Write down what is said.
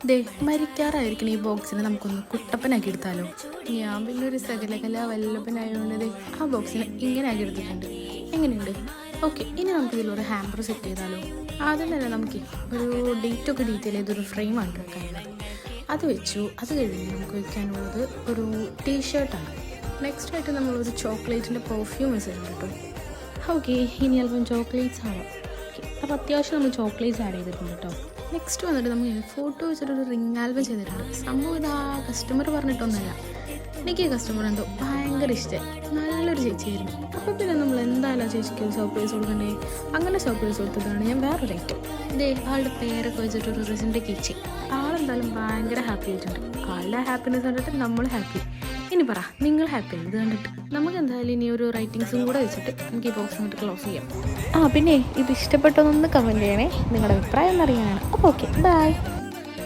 ദേ മരിക്കാറായിരിക്കണം ഈ ബോക്സിനെ നമുക്കൊന്ന് കുട്ടപ്പനാക്കി എടുത്താലോ. ഞാൻ പിന്നെ ഒരു സകലകല വല്ലഭനായതുകൊണ്ട് ദേ ആ ബോക്സിനെ ഇങ്ങനെ ആക്കി എടുത്തിട്ടുണ്ട്. എങ്ങനെയുണ്ട്? ഓക്കെ, ഇനി നമുക്ക് ഇതിലൊരു ഹാമ്പർ സെറ്റ് ചെയ്താലോ. ആദ്യം തന്നെ നമുക്ക് ഒരു ഡേറ്റൊക്കെ ഡീറ്റെയിൽ ചെയ്തൊരു ഫ്രെയിമാണ് വെക്കാനുള്ളത്. അത് വെച്ചു. അത് കഴിഞ്ഞ് നമുക്ക് വയ്ക്കാനുള്ളത് ഒരു ടീഷർട്ടാണ്. നെക്സ്റ്റ് ആയിട്ട് നമ്മളൊരു ചോക്ലേറ്റിൻ്റെ പെർഫ്യൂം വെച്ചിട്ടുണ്ട് കേട്ടോ. ഓക്കെ, ഇനി അല്പം ചോക്ലേറ്റ്സ് ആവാം. ഓക്കെ, അപ്പോൾ അത്യാവശ്യം നമ്മൾ ചോക്ലേറ്റ്സ് ആഡ് ചെയ്തിട്ടുണ്ട് കേട്ടോ. നെക്സ്റ്റ് വന്നിട്ട് നമ്മൾ ഫോട്ടോ വെച്ചിട്ടൊരു റിംഗ് ആൽബം ചെയ്തിട്ടുണ്ട്. സംഭവം ഇതാ കസ്റ്റമർ പറഞ്ഞിട്ടൊന്നുമല്ല, എനിക്ക് ഈ കസ്റ്റമർ എന്തോ ഭയങ്കര ഇഷ്ടമായി. നല്ലൊരു ചേച്ചിയായിരുന്നു. അപ്പോൾ പിന്നെ നമ്മൾ എന്തായാലും ചേച്ചിക്ക് സർപ്രൈസ് കൊടുക്കണ്ടേ, അങ്ങനെ സർപ്രൈസ് കൊടുത്തതാണ് ഞാൻ വേറൊരു ഐറ്റം. ഇതേ ആളുടെ പേരൊക്കെ വെച്ചിട്ടൊരു റെസിൻ്റെ കിച്ചി. ആളെന്തായാലും ഭയങ്കര ഹാപ്പി ആയിട്ടുണ്ട്. ആളുടെ ഹാപ്പിനെസ് കണ്ടിട്ട് നമ്മൾ ഹാപ്പി. ഇനി പറ, നിങ്ങൾ ഹാപ്പി ഇത് കണ്ടിട്ട്? നമുക്ക് എന്തായാലും ഇനി ഒരു റൈറ്റിങ്സും കൂടെ വെച്ചിട്ട് നമുക്ക് ഈ ബോക്സ് അങ്ങോട്ട് ക്ലോസ് ചെയ്യാം. പിന്നെ ഇത് ഇഷ്ടപ്പെട്ടൊന്ന് കമൻറ്റ് ചെയ്യണേ, നിങ്ങളുടെ അഭിപ്രായം എന്നറിയാനാണ്. അപ്പോൾ ഓക്കെ, ബൈ.